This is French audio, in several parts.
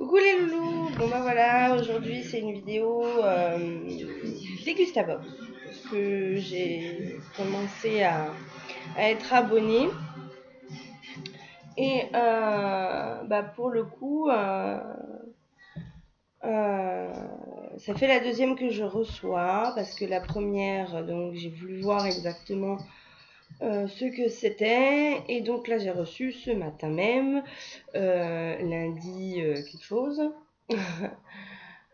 Coucou les loulous. Bon bah voilà, aujourd'hui c'est une vidéo Dégustabox parce que j'ai commencé à être abonnée et bah pour le coup ça fait la deuxième que je reçois parce que la première, donc j'ai voulu voir exactement ce que c'était, et donc là j'ai reçu ce matin même, lundi quelque chose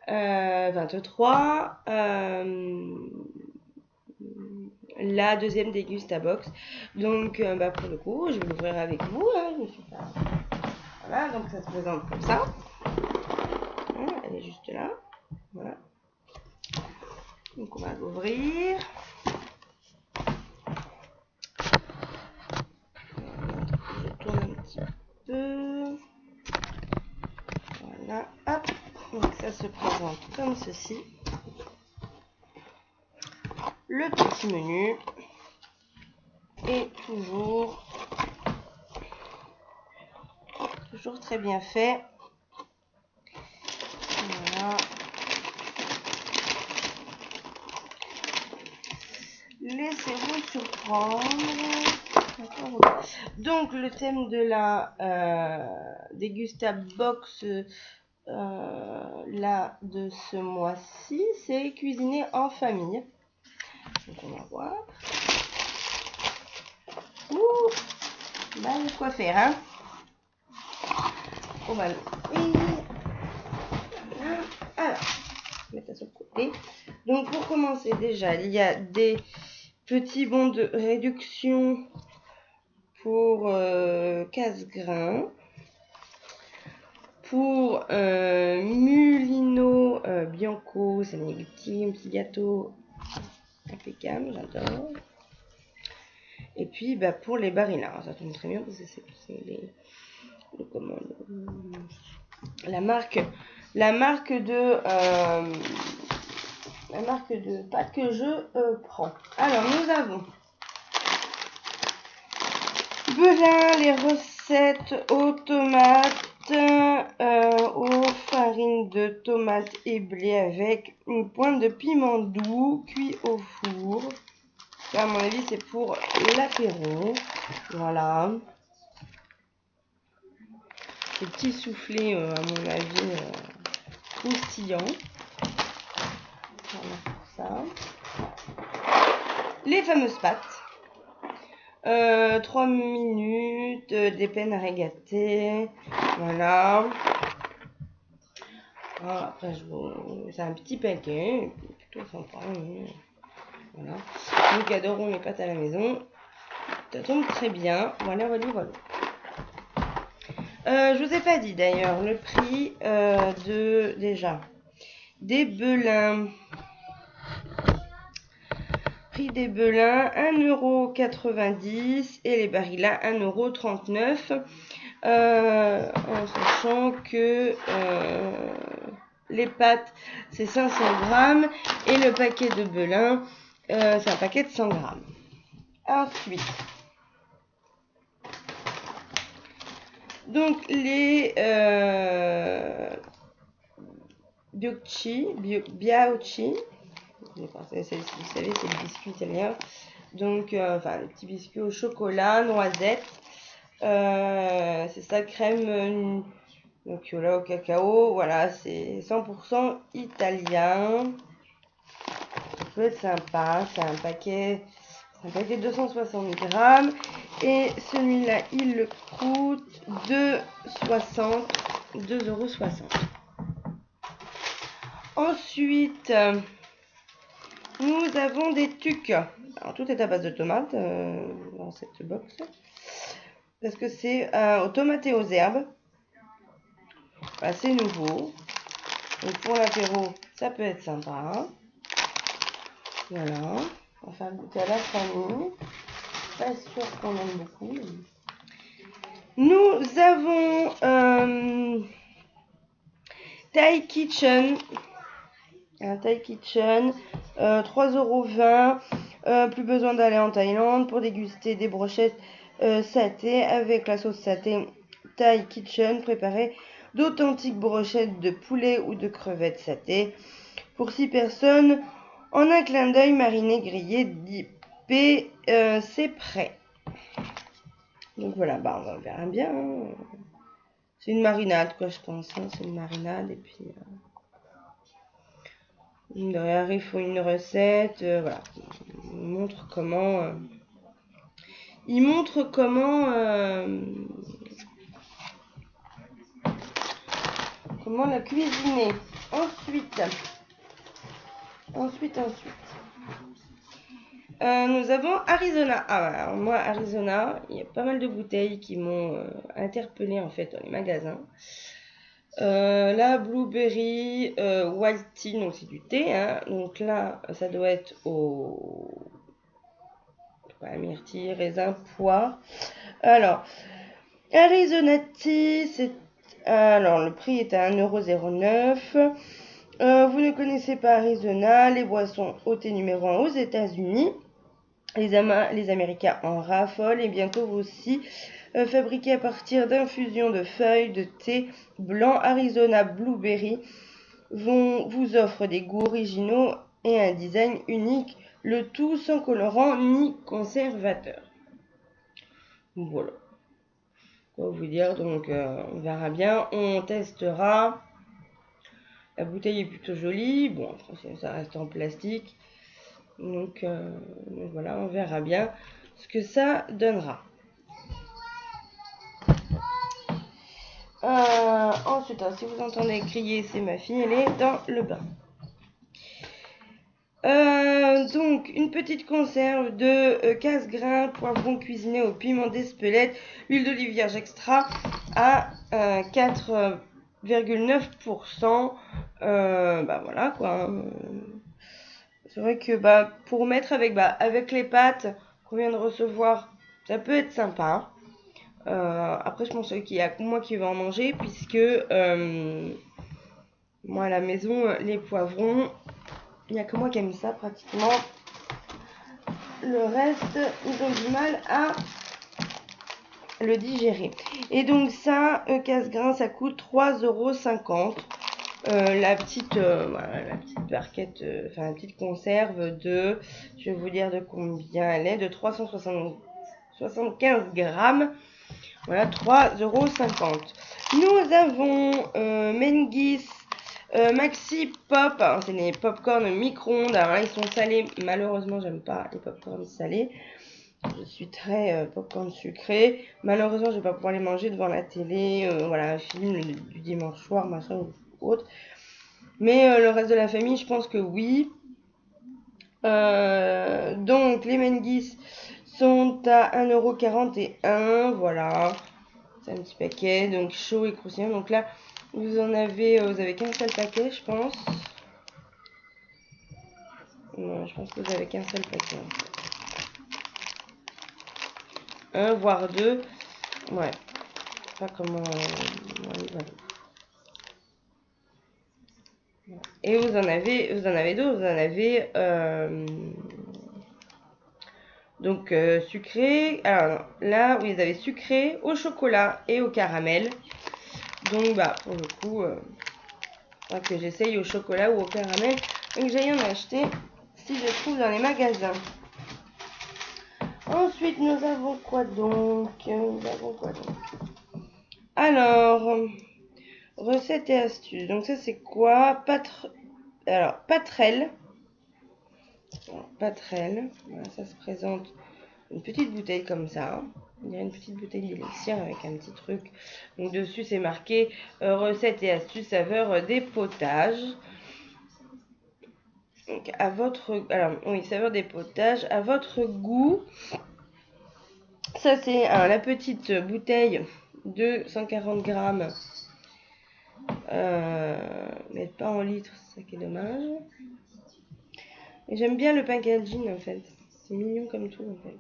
23, la deuxième Dégustabox. Donc bah pour le coup je vais l'ouvrir avec vous, hein, je me suis pas... Voilà, donc ça se présente comme ça. Voilà, elle est juste là, voilà. Donc on va l'ouvrir. Je tourne un petit peu. Voilà, hop. Donc ça se présente comme ceci. Le petit menu est toujours très bien fait. Voilà. Laissez-vous surprendre. Donc le thème de la Dégustabox là de ce mois-ci, c'est cuisiner en famille. Donc on va voir. Ouh, bah il y a quoi faire, hein. On va l'ouvrir. Alors, je vais mettre ça sur le côté. Donc pour commencer, déjà il y a des petits bons de réduction pour casse-grains, pour Mulino Bianco, c'est un petit gâteau impeccable, j'adore. Et puis bah, pour les Barilla, ça tombe très bien parce que c'est la marque de pâtes que je prends. Alors nous avons Belin, les recettes aux tomates, aux farines de tomates et blé avec une pointe de piment doux cuit au four. Ça, à mon avis, c'est pour l'apéro. Voilà. Des petits soufflets, à mon avis, croustillants. Voilà pour ça. Les fameuses pâtes. 3 minutes, des peines à régater. Voilà. Ah, après, c'est un petit paquet, plutôt sympa. Voilà. Nous adorons les pâtes à la maison. Ça tombe très bien. Voilà, voilà, voilà. Je vous ai pas dit d'ailleurs le prix des Belins. Prix des Belins 1,90 € et les Barilla 1,39 €. En sachant que les pâtes c'est 500 grammes et le paquet de Belin c'est un paquet de 100 grammes. Ensuite, donc les biauchi, vous savez c'est le biscuit italien, donc enfin les petits biscuits au chocolat, noisettes, c'est ça, crème là au cacao, voilà, c'est 100% italien. Ça peut être sympa, c'est un paquet de 260 grammes et celui-là il coûte 2,60 €. Ensuite, nous avons des tucs. Alors tout est à base de tomates dans cette box parce que c'est aux tomates et aux herbes. Voilà, c'est nouveau. Donc pour l'apéro, ça peut être sympa. Voilà, on va faire goûter à la famille. Pas sûr qu'on aime beaucoup. Nous avons Thai Kitchen. Un Thai Kitchen, 3,20 €. Plus besoin d'aller en Thaïlande pour déguster des brochettes saté avec la sauce saté Thai Kitchen préparée d'authentiques brochettes de poulet ou de crevettes satées. Pour 6 personnes, en un clin d'œil, mariné, grillé, dipé, c'est prêt. Donc voilà, bah on verra bien. Hein. C'est une marinade, quoi, je pense. Hein. C'est une marinade, et puis... derrière, il faut une recette. Voilà. Il montre comment... il montre comment... comment la cuisiner. Ensuite... nous avons Arizona. Ah, alors moi, Arizona, il y a pas mal de bouteilles qui m'ont interpellé en fait dans les magasins. La Blueberry Wild Tea, donc c'est du thé. Hein. Donc là, ça doit être au myrtille, raisin, poire. Alors, Arizona Tea, c'est... alors, le prix est à 1,09 €. Vous ne connaissez pas Arizona, les boissons au thé numéro 1 aux États-Unis. Les Américains en raffolent et bientôt vous aussi fabriqués à partir d'infusions de feuilles de thé blanc Arizona Blueberry vous offre des goûts originaux et un design unique, le tout sans colorant ni conservateur. Voilà. Quoi vous dire, donc on verra bien, on testera. La bouteille est plutôt jolie, bon ça reste en plastique. Donc voilà, on verra bien ce que ça donnera. Ensuite, si vous entendez crier, c'est ma fille, elle est dans le bain. Donc, une petite conserve de casse-grains, poivrons cuisinés au piment d'Espelette, huile d'olive vierge extra à 4,9%. Bah voilà quoi. C'est vrai que pour mettre avec les pâtes qu'on vient de recevoir, ça peut être sympa. Après, je pense qu'il y a moi qui vais en manger puisque moi à la maison, les poivrons, il n'y a que moi qui aime ça pratiquement. Le reste, ils ont du mal à le digérer. Et donc ça, casse-grain, ça coûte 3,50 €. La petite barquette, la petite conserve de, je vais vous dire de combien elle est, de 375 grammes. Voilà, 3,50 €. Nous avons Mengis Maxi Pop. Alors, c'est les popcorn micro-ondes. Alors là, ils sont salés. Malheureusement, j'aime pas les popcorn salés. Je suis très popcorn sucré. Malheureusement, je vais pas pouvoir les manger devant la télé. Voilà, un film du dimanche soir, machin ou autre. Mais le reste de la famille, je pense que oui. Donc, les Mengis sont à 1,41 €. Voilà. C'est un petit paquet, donc chaud et croustillant. Donc là, vous avez qu'un seul paquet, je pense. Non, je pense que vous avez qu'un seul paquet. Un, voire deux. Ouais. Pas comment... voilà. Et vous en avez d'autres. Vous en avez... donc sucré. Alors là, vous avez sucré au chocolat et au caramel. Donc pour le coup, que j'essaye au chocolat ou au caramel. Donc j'aille en acheter si je trouve dans les magasins. Ensuite, nous avons quoi donc? Alors, recettes et astuces. Donc ça c'est quoi? Patrelle. Patrelle. Voilà, ça se présente une petite bouteille comme ça. Il y a une petite bouteille d'élixir avec un petit truc. Donc dessus c'est marqué recettes et astuces saveur des potages. Donc saveur des potages à votre goût. Ça c'est la petite bouteille de 140 grammes. Mais pas en litres, c'est ça qui est dommage. Et j'aime bien le packaging en fait. C'est mignon comme tout en fait.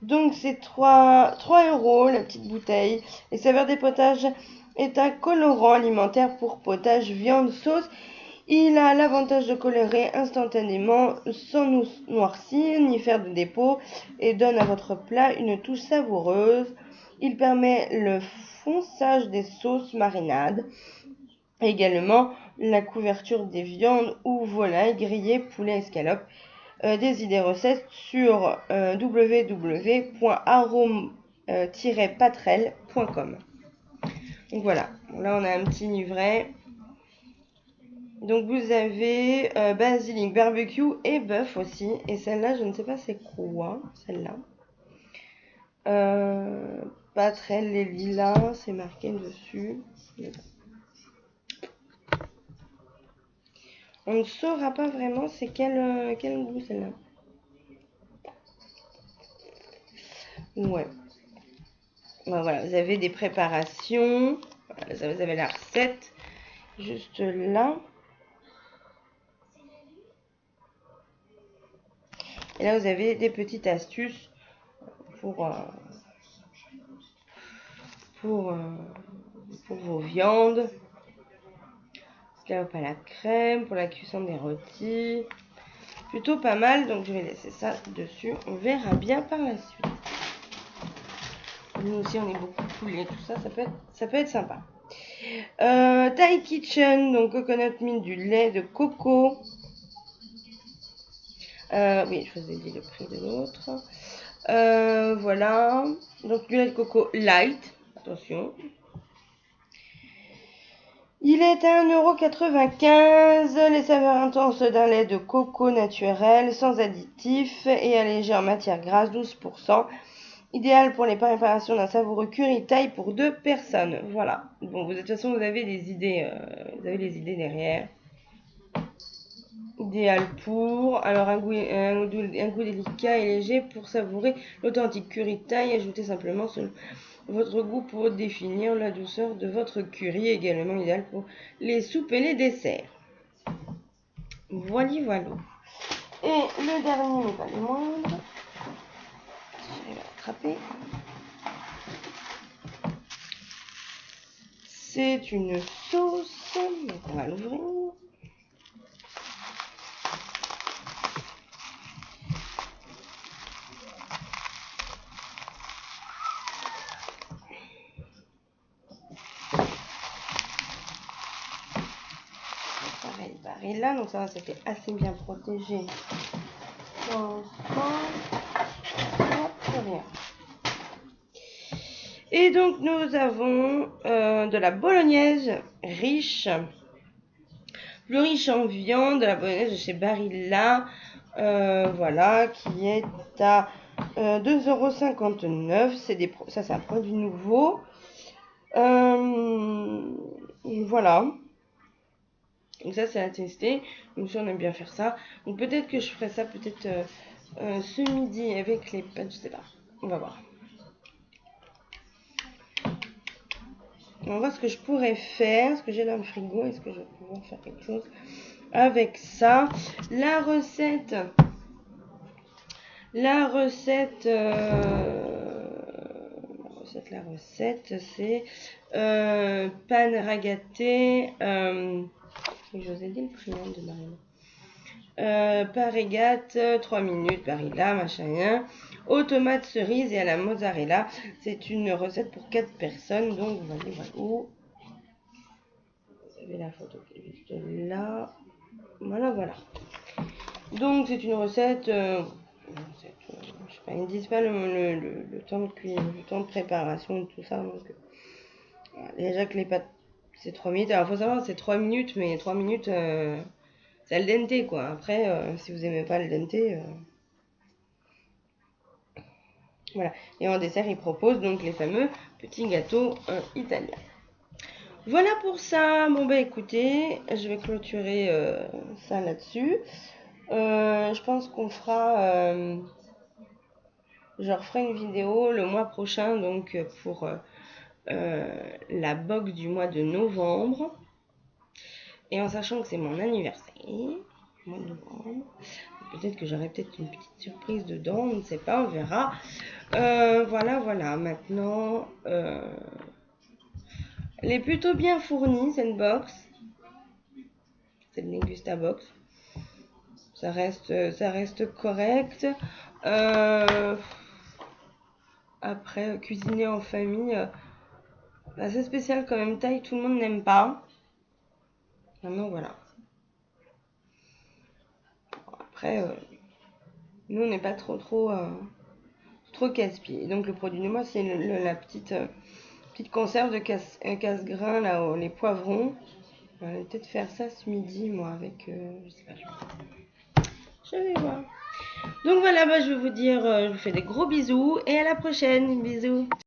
Donc c'est 3 € la petite bouteille. Les saveurs des potages est un colorant alimentaire pour potage, viande, sauce. Il a l'avantage de colorer instantanément sans nous noircir ni faire de dépôt et donne à votre plat une touche savoureuse. Il permet le fonçage des sauces marinades. Également la couverture des viandes ou volailles, grillées, poulet, escalope. Des idées recettes sur www.arome-patrel.com. Donc voilà, là on a un petit livret. Donc vous avez basilic, barbecue et bœuf aussi. Et celle-là, je ne sais pas c'est quoi, celle-là. Patrel, les lilas, c'est marqué dessus. On ne saura pas vraiment c'est quel goût celle-là. Ouais. Voilà, vous avez des préparations. Voilà, vous avez la recette juste là. Et là, vous avez des petites astuces pour vos viandes. Scalope à la crème, pour la cuisson des rôtis. Plutôt pas mal, donc je vais laisser ça dessus. On verra bien par la suite. Nous aussi, on est beaucoup poulet, tout ça, ça peut être sympa. Thai Kitchen, donc coconut milk, du lait de coco. Oui, je vous ai dit le prix de l'autre. Voilà, donc du lait de coco light, attention. Il est à 1,95 €, les saveurs intenses d'un lait de coco naturel, sans additifs et allégé en matière grasse, 12%. Idéal pour les préparations d'un savoureux curry thaï pour 2 personnes. Voilà. Bon, de toute façon, vous avez des idées, les idées derrière. Idéal pour. Alors, un goût délicat et léger pour savourer l'authentique curry thaï. Ajoutez simplement votre goût pour définir la douceur de votre curry. Également idéal pour les soupes et les desserts. Voilà. Et le dernier, mais pas le moindre. Je vais l'attraper. C'est une sauce. Donc on va l'ouvrir. Pareil, Barilla. Donc ça va, c'était assez bien protégé. Et donc nous avons de la bolognaise riche. Plus riche en viande, de la bolognaise de chez Barilla. Voilà, qui est à 2,59 €. Ça, c'est un produit nouveau. Voilà. Donc ça, c'est à tester. Donc ça, on aime bien faire ça. Donc peut-être que je ferai ça peut-être ce midi avec les pâtes, je sais pas. On va voir. On va voir ce que je pourrais faire, ce que j'ai dans le frigo. Est-ce que je vais pouvoir faire quelque chose avec ça? La recette, c'est panne ragatée. Je vous ai dit le prix de Marine. Parégate, 3 minutes, Barilla, machin rien. Aux tomates cerises et à la mozzarella. C'est une recette pour 4 personnes. Donc, voilà. Vous avez la photo qui est juste là. Voilà. Donc, c'est une recette. Je sais pas, ils ne disent pas le temps de cuisine, le temps de préparation et tout ça. Donc, voilà. Déjà que les pâtes, c'est 3 minutes. Alors, il faut savoir, c'est 3 minutes, mais 3 minutes. C'est al dente quoi. Après, si vous aimez pas al dente, voilà. Et en dessert, ils proposent donc les fameux petits gâteaux italiens. Voilà pour ça. Bon bah écoutez, je vais clôturer ça là-dessus. Je pense qu'on fera, je referai une vidéo le mois prochain donc pour la box du mois de novembre. Et en sachant que c'est mon anniversaire, mois de novembre. Peut-être que j'aurai peut-être une petite surprise dedans, on ne sait pas, on verra. Voilà. Maintenant, elle est plutôt bien fournie, cette box. C'est le Lingusta Box. Ça reste correct. après, cuisiner en famille, assez spécial quand même. Taille, tout le monde n'aime pas. Maintenant, voilà. Après, nous, on n'est pas trop casse-pied. Donc, le produit du mois, c'est la petite conserve de casse-grain, là, les poivrons. Je vais peut-être faire ça ce midi, moi, avec... je sais pas, je vais voir. Donc voilà, bah, je vais vous dire, je vous fais des gros bisous et à la prochaine. Bisous.